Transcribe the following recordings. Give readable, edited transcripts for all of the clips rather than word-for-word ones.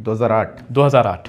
2008। 2008।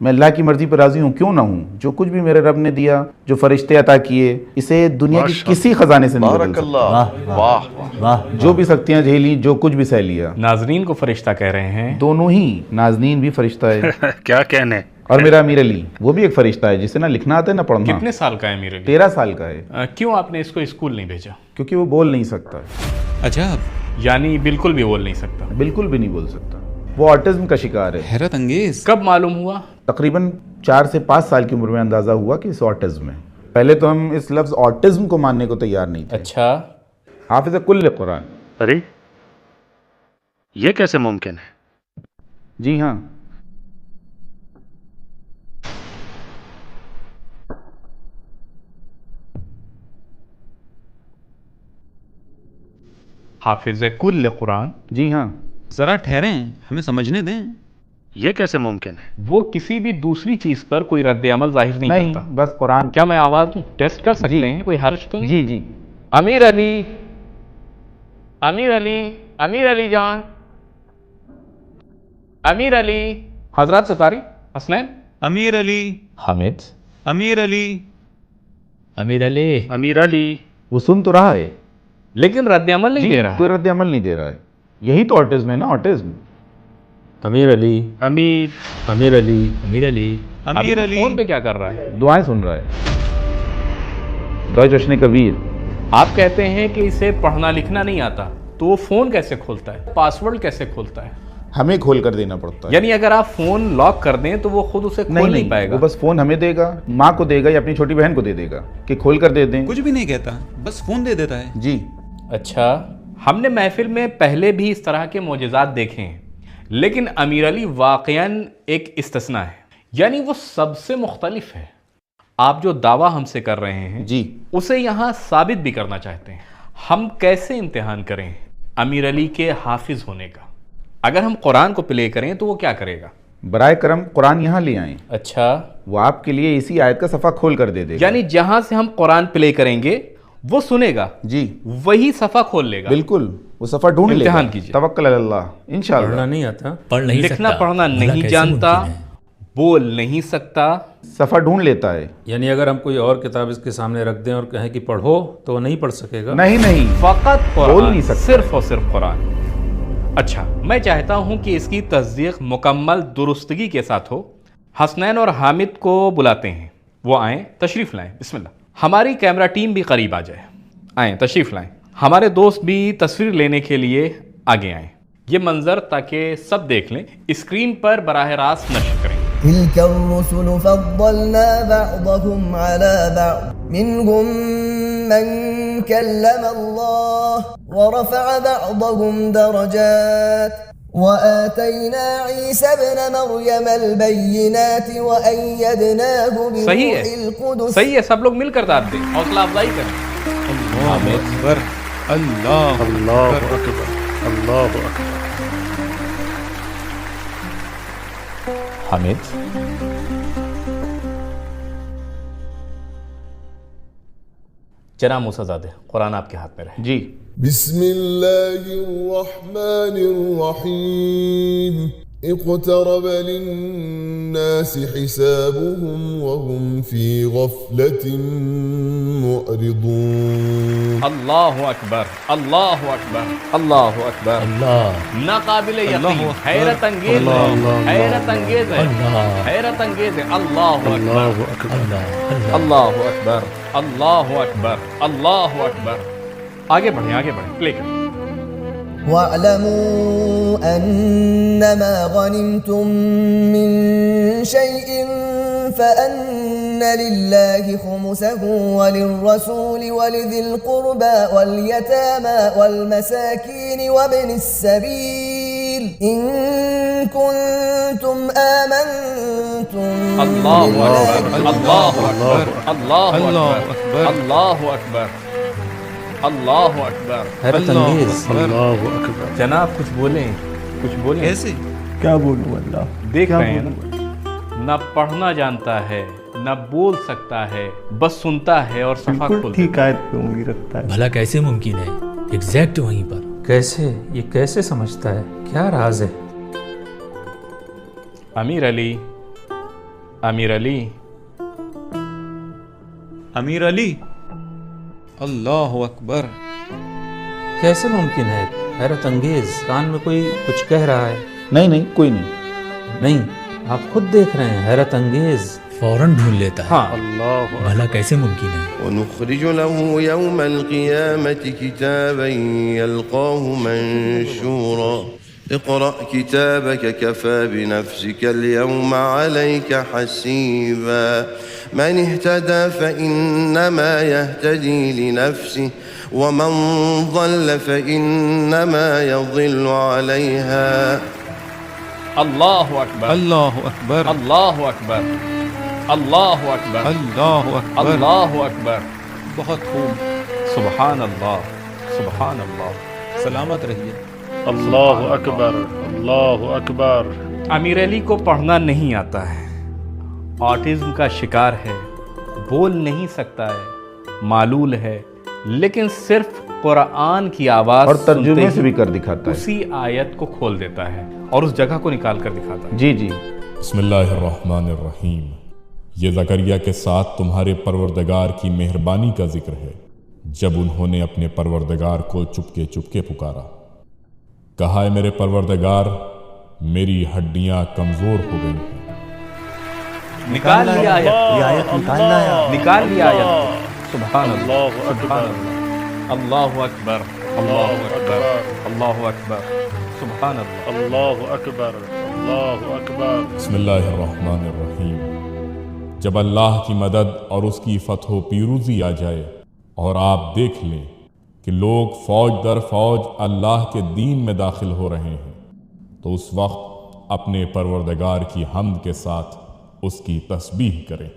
میں اللہ کی مرضی پر راضی ہوں، کیوں نہ ہوں؟ جو کچھ بھی میرے رب نے دیا، جو فرشتے عطا کیے، اسے دنیا کی کسی خزانے سے نہیں بدل سکتا۔ جو بھی سختیاں جھیلی، جو کچھ بھی سہ لیا۔ ناظرین کو فرشتہ کہہ رہے ہیں؟ دونوں ہی، نازنین بھی فرشتہ ہے کیا کہنے۔ اور میرا امیر علی وہ بھی ایک فرشتہ ہے، جسے نہ لکھنا آتا ہے نہ پڑھنا۔ کتنے سال کا ہے امیر علی؟ 13 سال کا ہے۔ کیوں آپ نے اس کو اسکول نہیں بھیجا؟ کیونکہ وہ بول نہیں سکتا، عجب، یعنی بالکل بھی بول نہیں سکتا؟ بالکل بھی نہیں بول سکتا، وہ آٹزم کا شکار ہے۔ حیرت انگیز۔ کب معلوم ہوا؟ تقریباً 4 سے 5 سال کی عمر میں اندازہ ہوا کہ اس آٹزم ہے۔ پہلے تو ہم اس لفظ آٹزم کو ماننے کو تیار نہیں تھے۔ اچھا، حافظ کل قرآن۔ ارے یہ کیسے ممکن ہے؟ جی ہاں، حافظ کل قرآن؟ جی ہاں۔ ذرا ٹھہریں، ہمیں سمجھنے دیں۔ یہ کیسے ممکن ہے؟ وہ کسی بھی دوسری چیز پر کوئی رد عمل ظاہر نہیں نہیں، کرتا۔ بس قرآن۔ کیا میں آواز ٹیسٹ کر سکتے ہیں؟ کوئی حرج تو نہیں؟ جی جی۔ امیر علی، امیر علی، امیر علی جان، امیر علی، حضرات ستاری، حسنین، امیر علی، حامد، امیر علی، امیر علی، امیر علی۔ وہ سن تو رہا ہے لیکن رد عمل نہیں دے رہا۔ کوئی رد عمل نہیں دے رہا ہے۔ یہی تو آٹزم ہے نا، آٹزم۔ امیر علی، امیر، امیر علی، امیر علی، امیر علی۔ فون پہ کیا کر رہا ہے؟ دعائیں سن رہا ہے، دعائیں جشن کبیر۔ آپ کہتے ہیں کہ اسے پڑھنا لکھنا نہیں آتا، تو وہ فون کیسے کھولتا ہے؟ پاسورڈ کیسے کھولتا ہے؟ ہمیں کھول کر دینا پڑتا ہے۔ یعنی اگر آپ فون لاک کر دیں تو وہ خود اسے کھول نہیں پائے گا؟ وہ بس فون ہمیں دے گا، ماں کو دے گا یا اپنی چھوٹی بہن کو دے دے گا کہ کھول کر دے دیں۔ کچھ بھی نہیں کہتا، بس فون دے دیتا ہے۔ جی اچھا، ہم نے محفل میں پہلے بھی اس طرح کے معجزات دیکھے ہیں، لیکن امیر علی واقعاً ایک استثناء ہے، یعنی وہ سب سے مختلف ہے۔ آپ جو دعویٰ ہم سے کر رہے ہیں جی، اسے یہاں ثابت بھی کرنا چاہتے ہیں۔ ہم کیسے امتحان کریں امیر علی کے حافظ ہونے کا؟ اگر ہم قرآن کو پلے کریں تو وہ کیا کرے گا؟ برائے کرم قرآن یہاں لے آئیں، اچھا، وہ آپ کے لیے اسی آیت کا صفحہ کھول کر دے دے گا۔ یعنی جہاں سے ہم قرآن پلے کریں گے وہ سنے گا، جی وہی صفحہ کھول لے گا۔ بالکل، وہ صفحہ ڈھونڈ لے گا۔ امتحان کیجیے۔ توکل علی اللہ، انشاءاللہ۔ پڑھنا نہیں آتا، پڑھ نہیں سکتا، لکھنا پڑھنا بھلا نہیں کیسے جانتا، ممکن ہے؟ بول نہیں سکتا، صفحہ ڈھونڈ لیتا ہے۔ یعنی اگر ہم کوئی اور کتاب اس کے سامنے رکھ دیں اور کہیں کہ پڑھو تو وہ نہیں پڑھ سکے گا؟ نہیں، فقط بول قرآن، نہیں سکتا۔ صرف اور صرف قرآن۔ اچھا، میں چاہتا ہوں کہ اس کی تصدیق مکمل درستگی کے ساتھ ہو۔ حسنین اور حامد کو بلاتے ہیں، وہ آئیں، تشریف لائیں، بسم اللہ۔ ہماری کیمرہ ٹیم بھی قریب آ جائے، آئیں، تشریف لائیں۔ ہمارے دوست بھی تصویر لینے کے لیے آگے آئیں۔ یہ منظر تاکہ سب دیکھ لیں، اسکرین پر براہ راست نشر کریں۔ تلك الرسل فضلنا بعضهم على بعض منهم من كلم الله ورفع بعضهم درجات وآتينا عيسى ابن مريم البينات وأيدناه بروح القدس۔ صحیح ہے، سب لوگ مل کر داد دیں، حوصلہ افزائی کریں۔ اللہ اکبر، اللہ اللہ اکبر، اللہ اکبر۔ حامد، جناب موسیٰ زادے، قرآن آپ کے ہاتھ میں رہے۔ جی، بسم اللہ الرحمن الرحیم اقترب للناس حسابهم وهم في غفلة معرضون۔ اللہ اکبر، اللہ اکبر، اللہ اکبر، اللہ، ناقابل یقین، حیرت انگیز ہے، حیرت انگیز ہے، حیرت انگیز ہے۔ اللہ اکبر، اللہ اکبر، اللہ اکبر، اللہ اکبر۔ آگے بڑھیں، آگے بڑھیں، پلے کریں۔ واعلموا أنما غنمتم من شيء فأن لله خمسه وللرسول ولذي القربى واليتامى والمساكين وابن السبيل إن كنتم آمنتم اللہ اکبر، اللہ اکبر، اللہ اللہ اکبر، اکبر، اللہ اکبر، اللہ اکبر۔ حیرت انگیز۔ اللہ اکبر۔ جناب کچھ بولیں، کچھ بولیں۔ کیسے؟ کیا بولوں اللہ؟ دیکھ رہے ہیں نا، نہ پڑھنا جانتا ہے، نہ بول سکتا ہے، بس سنتا ہے اور صفحہ کھولتا ہے۔ آیت پہ انگلی رکھتا ہے۔ بھلا کیسے ممکن ہے؟ ایگزیکٹ وہیں پر۔ کیسے؟ یہ کیسے سمجھتا ہے؟ کیا راز ہے؟ امیر علی، امیر علی امیر علی اللہ اکبر. کیسے ممکن ہے؟ حیرت انگیز. کان میں کوئی کچھ کہہ رہا ہے. نہیں کوئی نہیں. نہیں، آپ خود دیکھ رہے ہیں. حیرت انگیز. فوراً ڈھونڈ لیتا ہے. ہاں اللہ بھلا کیسے ممکن ہے؟ ونخرج له يوم القيامة كتابا يلقاه منشورا اقرأ كتابك كفى بنفسك اليوم عليك حسيبا من اهتدى فإنما يهتدي لنفسه ومن ضل فإنما يضل عليها. اللہ اکبر اللہ اکبر. اللہ اکبر اللہ اکبر اللہ اکبر. اللہ اکبر. بہت خوب. سبحان اللہ سبحان اللہ. سلامت رہیے. اللہ اکبر اللہ اکبر. امیر علی کو پڑھنا نہیں آتا ہے، آٹزم کا شکار ہے، بول نہیں سکتا ہے، معلول ہے، لیکن صرف قرآن کی آواز اور ترجمے سنتے سے ہی بھی کر دکھاتا ہے. اسی آیت کو کھول دیتا ہے اور اس جگہ کو نکال کر دکھاتا ہے. جی بسم اللہ الرحمن الرحیم. یہ زکریا کے ساتھ تمہارے پروردگار کی مہربانی کا ذکر ہے جب انہوں نے اپنے پروردگار کو چپکے چپکے پکارا. کہا ہے میرے پروردگار میری ہڈیاں کمزور ہو گئی ہیں. نکال لیا آیت. نکال لیا آیت. سبحان اللہ سبحان اکبر اللہ اکبر اللہ اکبر اللہ اکبر. سبحان اللہ. اللہ اکبر اللہ اکبر. بسم اللہ الرحمن الرحیم. جب اللہ کی مدد اور اس کی فتح و پیروزی آ جائے اور آپ دیکھ لیں کہ لوگ فوج در فوج اللہ کے دین میں داخل ہو رہے ہیں تو اس وقت اپنے پروردگار کی حمد کے ساتھ اس کی تسبیح کریں.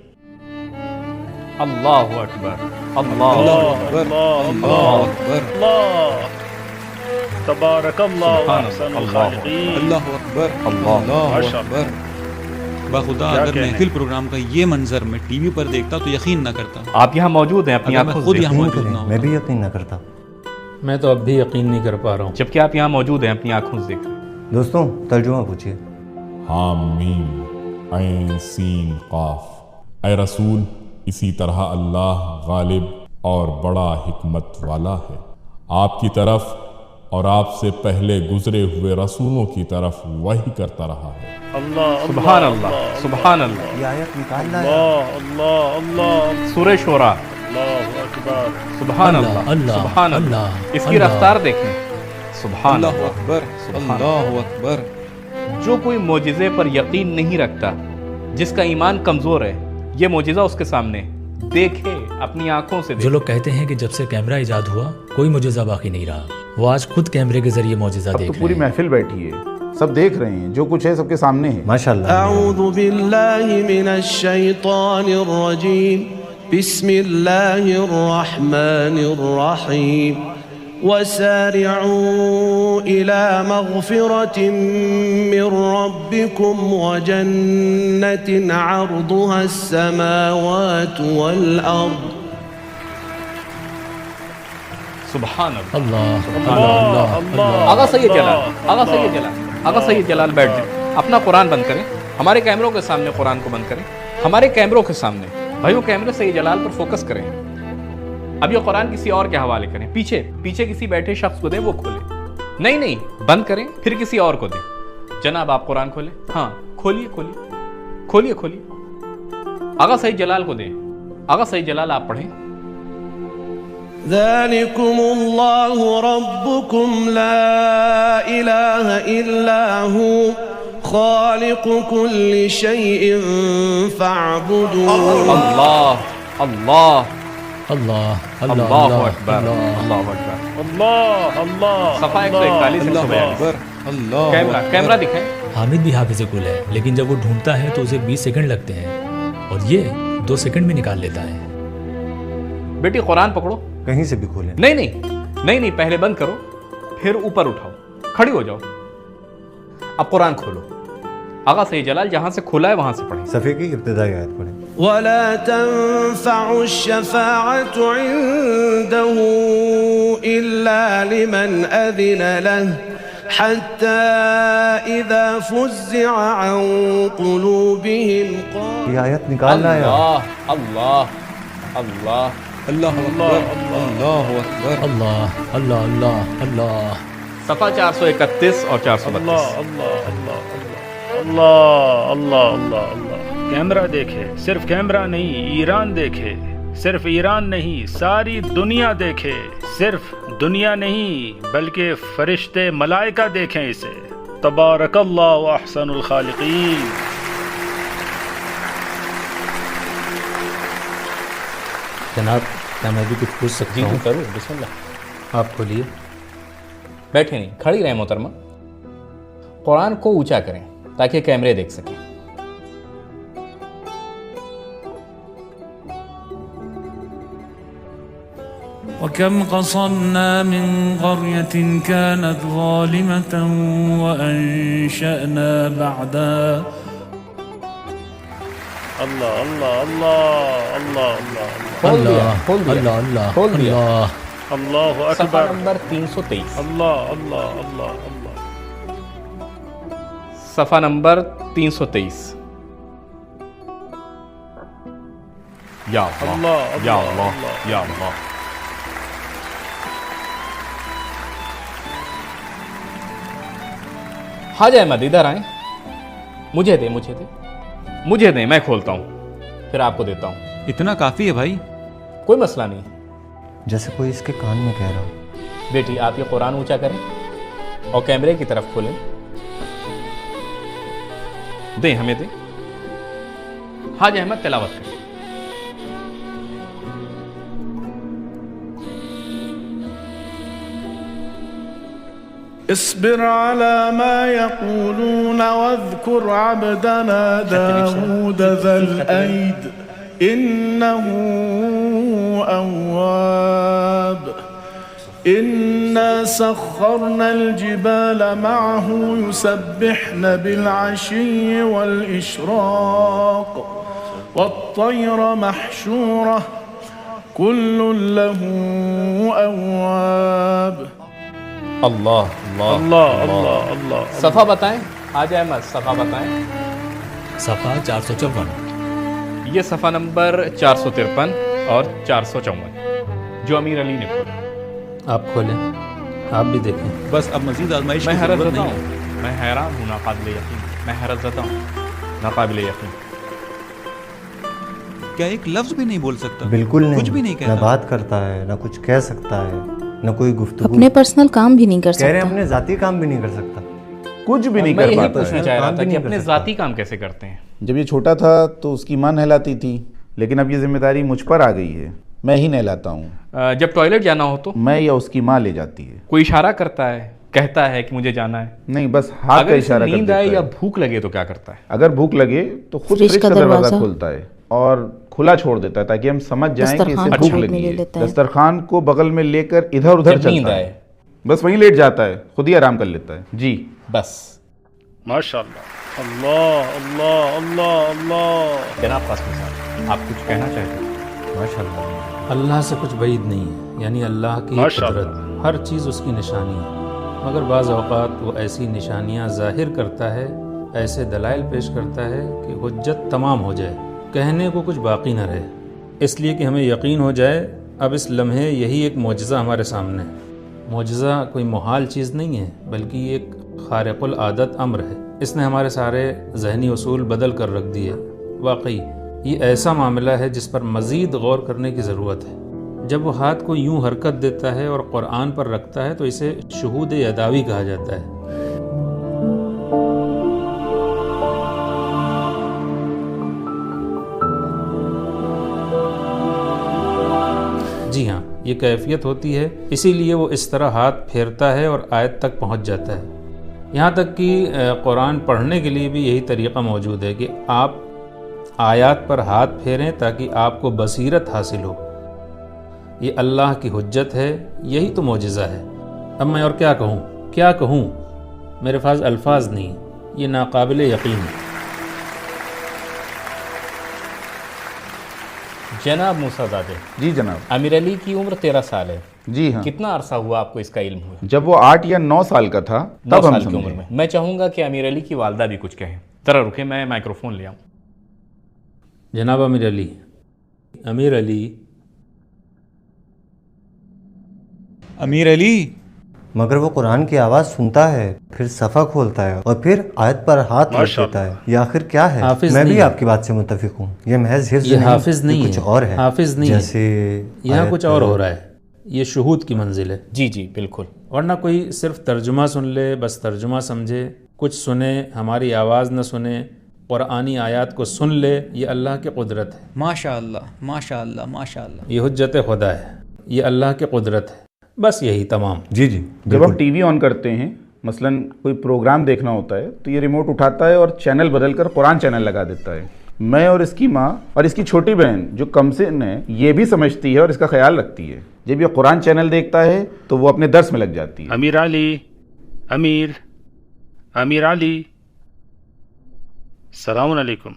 اللہ اکبر اللہ اللہ اکبر. اللہ تبارک اللہ احسن الخالقین. اللہ اکبر. اللہ اکبر. بخدا کیا اگر کہنے؟ محفل پروگرام کا یہ منظر میں ٹی وی پر دیکھتا تو یقین نہ کرتا. آپ یہاں موجود ہیں اپنی اگر میں آنکھوں خود سے یہاں موجود نہ میں ہوتا. بھی یقین نہ کرتا. میں تو اب بھی یقین نہیں کر پا رہا ہوں. جبکہ آپ یہاں موجود ہیں اپنی آنکھوں سے دیکھ رہے ہیں. دوستوں ترجمہ پوچھیے. حامیم عین سین قاف. اے رسول اسی طرح اللہ غالب اور بڑا حکمت والا ہے. آپ کی طرف اور آپ سے پہلے گزرے ہوئے رسولوں کی طرف وحی کرتا رہا ہے. اللہ سبحان اللہ سبحان اللہ. یہ آیت نکال لایا. اللہ اللہ اللہ. سورہ شورا. اللہ اکبر. سبحان اللہ اللہ سبحان اللہ. اللہ اس کی رفتار دیکھیں. سبحان اللہ اللہ. اکبر. اللہ اکبر. جو کوئی معجزے پر یقین نہیں رکھتا، جس کا ایمان کمزور ہے، یہ معجزہ اس کے سامنے دیکھے اپنی آنکھوں سے. جو لوگ کہتے ہیں کہ جب سے کیمرہ ایجاد ہوا کوئی معجزہ باقی نہیں رہا، وہ آج خود کیمرے کے ذریعے معجزہ اب دیکھ تو رہے پوری ہیں. محفل بیٹھی ہے، سب دیکھ رہے ہیں، جو کچھ ہے سب کے سامنے ہے. ماشاء اللہ. أعوذ بالله من الشيطان الرجيم بسم الله الرحمن الرحيم وسارعوا إلى مغفرة من ربكم وجنة عرضها السماوات والأرض. سبحان اللہ. اللہ اللہ اللہ. آغا سید جلال آغا سید جلال آغا سید جلال بیٹھ جائیں. اپنا قرآن بند کریں. ہمارے کیمروں کے سامنے قرآن کو بند کریں. ہمارے کیمروں کے سامنے بھائیو کیمرے سید جلال پر فوکس کریں. اب یہ قرآن کسی اور کے حوالے کریں. پیچھے کسی بیٹھے شخص کو دیں، وہ کھولے. نہیں بند کریں، پھر کسی اور کو دیں. جناب آپ قرآن کھولیں. ہاں کھولیے. آغا سید جلال کو دیں. آغا سید جلال آپ پڑھیں. ذلكم الله ربكم لا إله إلا هو خالق كل شيء فاعبدوه. اللہ اللہ اللہ اکبر اللہ اکبر. اللہ اللہ. صفحہ 141 اللہ اکبر. اللہ کیمرہ دکھائیں. حامد بھی حافظ کل ہے، لیکن جب وہ ڈھونڈتا ہے تو اسے 20 سیکنڈ لگتے ہیں اور یہ 2 سیکنڈ میں نکال لیتا ہے. بیٹی قرآن پکڑو. کہیں سے بھی کھولیں. نہیں پہلے بند کرو، پھر اوپر اٹھاؤ، کھڑی ہو جاؤ. اب قرآن کھولو. آغا سید جلال جہاں سے کھولا ہے وہاں سے پڑھیں. صفحے کی ابتدائی آیت پڑھیں. ولا تنفع الشفاعة عنده إلا لمن أذن له حتى إذا فزع عن قلوبهم قالوا یہ آیت نکالنا ہے اللہ اللہ اللہ اللہ اکبر اللہ اکبر اللہ اللہ اللہ اللہ صفحہ 431 اور 432 اللہ اللہ اللہ اللہ اللہ اللہ اللہ کیمرہ دیکھے، صرف کیمرہ نہیں ایران دیکھے، صرف ایران نہیں ساری دنیا دیکھے، صرف دنیا نہیں بلکہ فرشتے ملائکہ دیکھیں اسے۔ تبارک اللہ و احسن الخالقین۔ جناب کیا میں بھی کچھ پوچھ سکتا ہوں؟ ضرور، بسم اللہ۔ آپ کھولیے۔ بیٹھے نہیں، کھڑی رہیں محترمہ۔ قرآن کو اونچا کریں تاکہ کیمرے دیکھ سکیں۔ وكم قصرنا من قرية كانت ظالمة وأنشأنا بعدها اللہ اللہ اللہ اللہ اللہ کھول دیا، اللہ کھول دیا، اللہ اللہ کھول دیا۔ اللہ اللہ صفحہ اکبر۔ نمبر 323، اللہ اللہ اللہ اللہ صفحہ نمبر 323۔ یا اللہ اللہ یا اللہ اللہ اللہ۔ یا اللہ۔ حاج احمد ادھر آئیں، مجھے دیں مجھے دیں مجھے دیں، میں کھولتا ہوں پھر آپ کو دیتا ہوں۔ اتنا کافی ہے بھائی۔ کوئی مسئلہ نہیں۔ جیسے کوئی اس کے کان میں کہہ رہا ہو۔ بیٹی آپ یہ قرآن اونچا کریں اور کیمرے کی طرف کھولیں، دیں ہمیں دیں۔ حاج احمد تلاوت کریں۔ اصبر على ما يقولون واذكر عبدنا داود ذا الأيد إنه أواب إنا سخرنا الجبال معه يسبحن بالعشي والإشراق والطير محشورة كل له أواب۔ اللہ اللہ اللہ اللہ اللہ۔ صفحہ بتائیں حاج احمد، صفحہ بتائیں۔ صفحہ 454، یہ صفحہ نمبر 453 اور 454 جو امیر علی نے کھولا۔ آپ کھولیں، آپ بھی دیکھیں۔ بس اب مزید آزمائش میں کی حیرت ضرورت زدہ نہیں ہوں، میں حیران ہوں، ناقابل یقین، میں حیرت زدہ ہوں، ناقابل یقین۔ کیا ایک لفظ بھی نہیں بول سکتا؟ بالکل نہیں، کچھ بھی نہیں نہ کہتا۔ بات کرتا ہے، نہ کچھ کہہ سکتا ہے، نہ کوئی گفتگو۔ اپنے پرسنل کام بھی نہیں کر کہہ رہے ہیں سکتا۔ اپنے ذاتی کام بھی نہیں کر سکتا۔ کچھ بھی نہیں میں کر یہی پاتا پوچھنا ہے۔ چاہ رہا کام تھا بھی کہ نہیں کر اپنے سکتا۔ ذاتی کام کیسے کرتے ہیں؟ جب یہ چھوٹا تھا تو اس کی ماں نہلاتی تھی، لیکن اب یہ ذمہ داری مجھ پر آ گئی ہے، میں ہی نہلاتا ہوں۔ جب ٹوائلٹ جانا ہو تو میں یا اس کی ماں لے جاتی ہے۔ کوئی اشارہ کرتا ہے، کہتا ہے کہ مجھے جانا ہے؟ نہیں، بس ہاتھ اگر کا اسے اشارہ کر نیند دیتا آئے یا ہے۔ بھوک لگے تو کیا کرتا ہے؟ اگر بھوک لگے تو خود فریج فریج کا کا دروازہ دروازہ کھولتا ہے اور کھلا چھوڑ دیتا ہے تاکہ ہم سمجھ جائیں کہ اسے دسترخوان بھوک کو لگی لے ہے۔ لیتا ہے۔ دسترخوان کو بغل میں لے کر ادھر ادھر جب نیند چلتا ہے، آئے بس وہیں لیٹ جاتا ہے، خود ہی آرام کر لیتا ہے۔ جی بس۔ ماشاء اللہ اللہ اللہ اللہ اللہ۔ جناب قاسم صاحب، آپ کچھ کہنا چاہتے ہیں؟ ماشاء اللہ۔ اللہ سے کچھ بعید نہیں ہے، یعنی اللہ کی ماشاء قدرت، ہر چیز اس کی نشانی ہے، مگر بعض اوقات وہ ایسی نشانیاں ظاہر کرتا ہے، ایسے دلائل پیش کرتا ہے کہ حجت تمام ہو جائے، کہنے کو کچھ باقی نہ رہے، اس لیے کہ ہمیں یقین ہو جائے اب اس لمحے یہی ایک معجزہ ہمارے سامنے ہے۔ معجزہ کوئی محال چیز نہیں ہے بلکہ یہ ایک خارق العادت امر ہے، اس نے ہمارے سارے ذہنی اصول بدل کر رکھ دیے۔ واقعی یہ ایسا معاملہ ہے جس پر مزید غور کرنے کی ضرورت ہے۔ جب وہ ہاتھ کو یوں حرکت دیتا ہے اور قرآن پر رکھتا ہے تو اسے شہود یداوی کہا جاتا ہے۔ جی ہاں، یہ کیفیت ہوتی ہے، اسی لیے وہ اس طرح ہاتھ پھیرتا ہے اور آیت تک پہنچ جاتا ہے۔ یہاں تک کہ قرآن پڑھنے کے لیے بھی یہی طریقہ موجود ہے کہ آپ آیات پر ہاتھ پھیریں تاکہ آپ کو بصیرت حاصل ہو۔ یہ اللہ کی حجت ہے، یہی تو معجزہ ہے۔ اب میں اور کیا کہوں؟ میرے پاس الفاظ نہیں، یہ ناقابل یقین ہے۔ جناب موسیٰ زادے، جی جناب۔ امیر علی کی عمر 13 سال ہے، جی ہاں. کتنا عرصہ ہوا آپ کو اس کا علم ہوا؟ جب وہ 8 یا 9 سال کا تھا تب ہم سمجھے. میں چاہوں گا کہ امیر علی کی والدہ بھی کچھ کہیں. ذرا رکے، میں مائکروفون لے آؤں. جناب امیر علی، امیر علی، امیر علی. مگر وہ قرآن کی آواز سنتا ہے، پھر صفحہ کھولتا ہے اور پھر آیت پر ہاتھ رکھ دیتا ہے. یہ آخر کیا ہے؟ میں بھی آپ کی بات سے متفق ہوں. یہ محض حفظ نہیں، حافظ نہیں کچھ اور ہے. حافظ نہیں جیسے یہاں کچھ اور ہو رہا ہے. یہ شہود کی منزل ہے. جی جی بالکل. ورنہ کوئی صرف ترجمہ سن لے، بس ترجمہ سمجھے، کچھ سنے، ہماری آواز نہ سنے، قرآنی آیات کو سن لے، یہ اللہ کی قدرت ہے. ماشاء اللہ، ماشاء اللہ، ماشاء اللہ. یہ حجت خدا ہے، یہ اللہ کی قدرت ہے. بس یہی تمام. جی جی. جب ہم ٹی وی آن کرتے ہیں، مثلا کوئی پروگرام دیکھنا ہوتا ہے، تو یہ ریموٹ اٹھاتا ہے اور چینل بدل کر قرآن چینل لگا دیتا ہے. میں اور اس کی ماں اور اس کی چھوٹی بہن جو کم سن ہے یہ بھی سمجھتی ہے اور اس کا خیال رکھتی ہے. جب یہ قرآن چینل دیکھتا ہے تو وہ اپنے درس میں لگ جاتی ہے. امیر علی، امیر علی، السلام علیکم.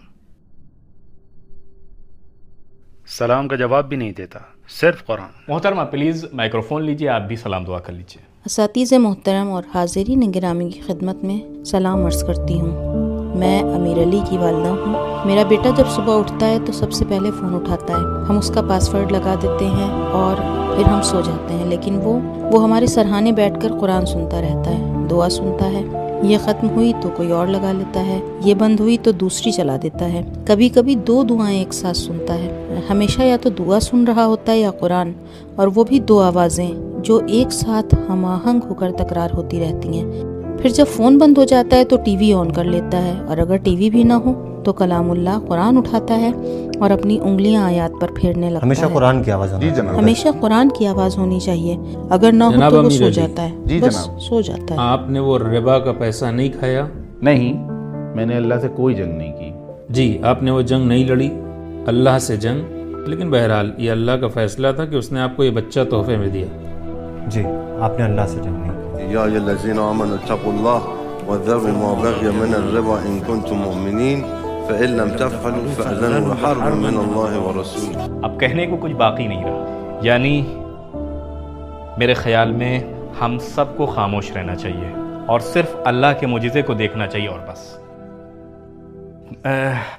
سلام کا جواب بھی نہیں دیتا، صرف قرآن. محترمہ پلیز مائکروفون لیجئے، آپ بھی سلام دعا کر لیجئے. اساتذہ محترم اور حاضرین گرامی کی خدمت میں سلام عرض کرتی ہوں. میں امیر علی کی والدہ ہوں. میرا بیٹا جب صبح اٹھتا ہے تو سب سے پہلے فون اٹھاتا ہے. ہم اس کا پاسورڈ لگا دیتے ہیں اور پھر ہم سو جاتے ہیں، لیکن وہ ہمارے سرہانے بیٹھ کر قرآن سنتا رہتا ہے، دعا سنتا ہے. یہ ختم ہوئی تو کوئی اور لگا لیتا ہے، یہ بند ہوئی تو دوسری چلا دیتا ہے. کبھی کبھی 2 دعائیں ایک ساتھ سنتا ہے. ہمیشہ یا تو دعا سن رہا ہوتا ہے یا قرآن، اور وہ بھی 2 آوازیں جو ایک ساتھ ہم آہنگ ہو کر تکرار ہوتی رہتی ہیں. پھر جب فون بند ہو جاتا ہے تو ٹی وی آن کر لیتا ہے، اور اگر ٹی وی بھی نہ ہو تو کلام اللہ قرآن اٹھاتا ہے اور اپنی انگلیاں آیات پر پھیرنے لگتا ہے. ہمیشہ قرآن کی آواز ہونی چاہیے. ہمیشہ قرآن کی آواز ہونی چاہیے. اگر نہ ہو تو وہ سو جاتا ہے. بس سو جاتا ہے. آپ نے وہ ربا کا پیسہ نہیں کھایا؟ نہیں، میں نے اللہ سے کوئی جنگ نہیں کی. جی، آپ نے وہ جنگ نہیں لڑی، اللہ سے جنگ. لیکن بہرحال یہ اللہ کا فیصلہ تھا کہ اس نے آپ کو یہ بچہ تحفے میں دیا. جی، آپ نے اللہ سے جنگ نہیں کی. یا ایھا الذین آمنوا اتقوا اللہ وذروا ما بقي من الربا ان کنتم مؤمنین فإن لم تفعلوا فأذنوا بحرب من اللہ ورسولہ. اب کہنے کو کچھ باقی نہیں رہا. یعنی میرے خیال میں ہم سب کو خاموش رہنا چاہیے اور صرف اللہ کے معجزے کو دیکھنا چاہیے اور بس.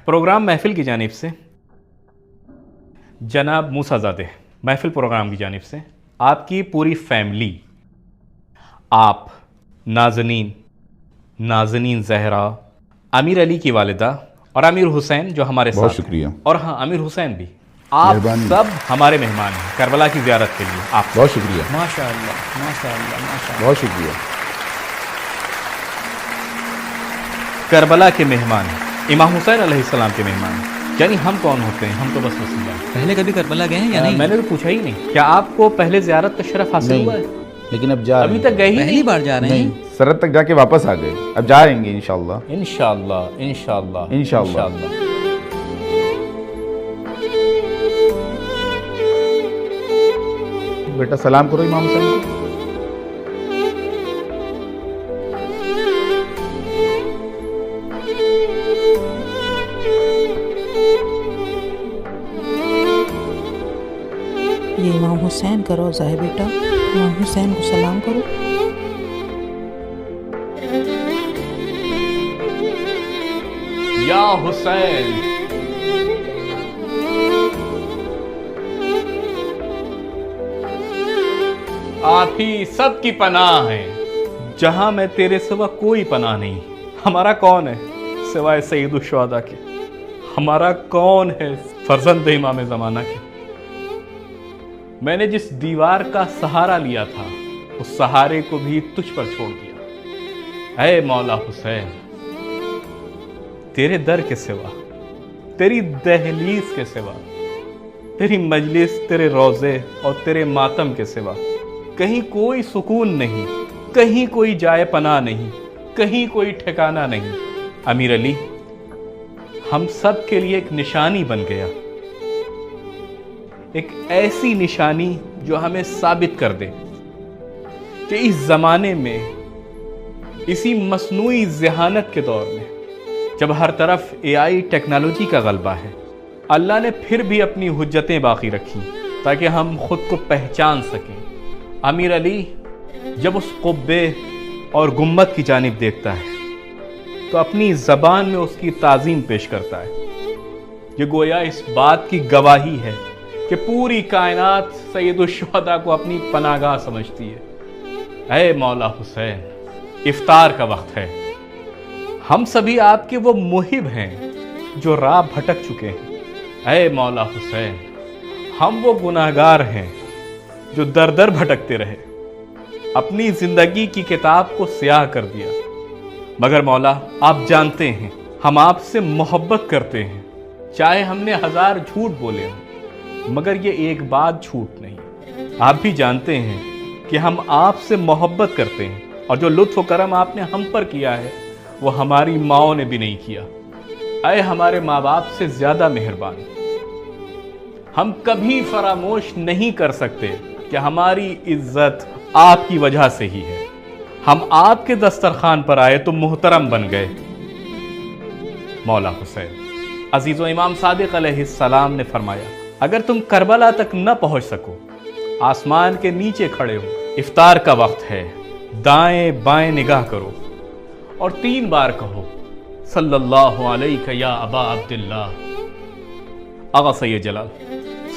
پروگرام محفل کی جانب سے جناب موسیٰ زادے، محفل پروگرام کی جانب سے آپ کی پوری فیملی، آپ، نازنین زہرا، امیر علی کی والدہ اور امیر حسین جو ہمارے ساتھ، بہت شکریہ. اور ہاں امیر حسین بھی، آپ سب ہمارے مہمان ہیں کربلا کی زیارت کے لیے. آپ بہت شکریہ. ماشاء اللہ، ماشاء اللہ، ماشاء اللہ. بہت شکریہ. کربلا کے مہمان ہیں، امام حسین علیہ السلام کے مہمان ہیں. یعنی ہم کون ہوتے ہیں؟ ہم تو بس وسیلہ. پہلے کبھی کربلا گئے ہیں یا نہیں؟ میں نے تو پوچھا ہی نہیں. کیا آپ کو پہلے زیارت کا شرف حاصل ہوا ہے؟ لیکن اب جا ابھی تک گئے ہی پہلی بار جا رہے ہیں. سرحد تک جا کے واپس آ گئے، اب جا رہیں گے انشاءاللہ. انشاءاللہ، انشاءاللہ، انشاءاللہ. بیٹا سلام کرو امام حسین کو. یہ امام حسین کا روضہ ہے بیٹا، امام حسین کو سلام کرو. یا حسین، آپ ہی سب کی پناہ ہیں، جہاں میں تیرے سوا کوئی پناہ نہیں. ہمارا کون ہے سوائے سید الشہداء کے؟ ہمارا کون ہے فرزند امام زمانہ کے؟ میں نے جس دیوار کا سہارا لیا تھا اس سہارے کو بھی تجھ پر چھوڑ دیا. اے مولا حسین، تیرے در کے سوا، تیری دہلیز کے سوا، تیری مجلس، تیرے روضے اور تیرے ماتم کے سوا کہیں کوئی سکون نہیں، کہیں کوئی جائے پناہ نہیں، کہیں کوئی ٹھکانہ نہیں. امیر علی ہم سب کے لیے ایک نشانی بن گیا، ایک ایسی نشانی جو ہمیں ثابت کر دے کہ اس زمانے میں، اسی مصنوعی ذہانت کے دور میں، جب ہر طرف AI ٹیکنالوجی کا غلبہ ہے، اللہ نے پھر بھی اپنی حجتیں باقی رکھی تاکہ ہم خود کو پہچان سکیں امیر علی جب اس قبے اور گنبد کی جانب دیکھتا ہے تو اپنی زبان میں اس کی تعظیم پیش کرتا ہے. یہ گویا اس بات کی گواہی ہے کہ پوری کائنات سید الشہداء کو اپنی پناہ گاہ سمجھتی ہے. اے مولا حسین، افطار کا وقت ہے. ہم سبھی آپ کے وہ محب ہیں جو راہ بھٹک چکے ہیں. اے مولا حسین، ہم وہ گناہگار ہیں جو در در بھٹکتے رہے، اپنی زندگی کی کتاب کو سیاہ کر دیا. مگر مولا آپ جانتے ہیں ہم آپ سے محبت کرتے ہیں، چاہے ہم نے 1000 جھوٹ بولے ہوں، مگر یہ ایک بات جھوٹ نہیں. آپ بھی جانتے ہیں کہ ہم آپ سے محبت کرتے ہیں، اور جو لطف و کرم آپ نے ہم پر کیا ہے وہ ہماری ماؤں نے بھی نہیں کیا. اے ہمارے ماں باپ سے زیادہ مہربان، ہم کبھی فراموش نہیں کر سکتے کہ ہماری عزت آپ کی وجہ سے ہی ہے. ہم آپ کے دسترخوان پر آئے تو محترم بن گئے. مولا حسین، عزیز و امام صادق علیہ السلام نے فرمایا اگر تم کربلا تک نہ پہنچ سکو، آسمان کے نیچے کھڑے ہو، افطار کا وقت ہے، دائیں بائیں نگاہ کرو اور 3 بار کہو صلی اللہ علیہ یا ابا عبداللہ. آغا سید جلال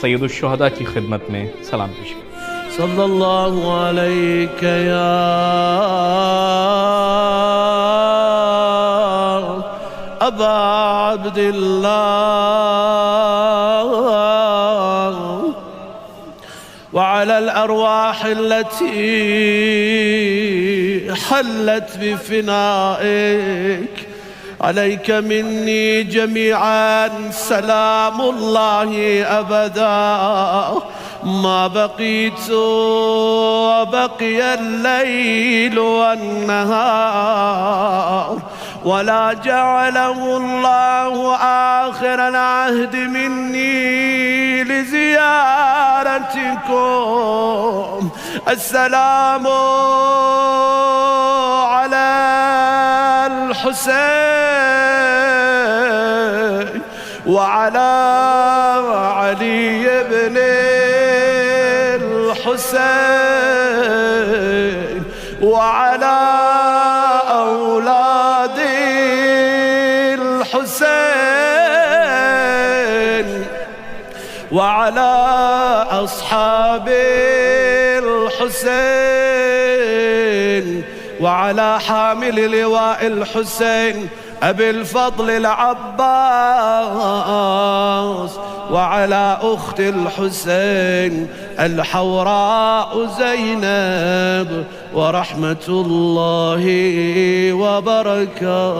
سید الشہداء کی خدمت میں سلام پیش کریں. صلی اللہ علیہ یا ابا عبداللہ وعلى الأرواح التي حلت بفنائك عليك مني جميعا سلام الله أبدا ما بقيت وبقي الليل والنهار ولا جعله الله آخر العهد مني لزيارتكم. السلام على الحسين وعلى علي بن الحسين وعلى أولاد الحسين وعلى أصحاب الحسين وعلى حامل لواء الحسين أبي الفضل العباس وعلى أخت الحسين الحوراء زينب ورحمة الله وبركاته.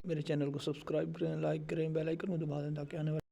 میرے چینل کو سبسکرائب کریں، لائک کریں، بیل آئیکن کو دبا دیں تاکہ آنے والی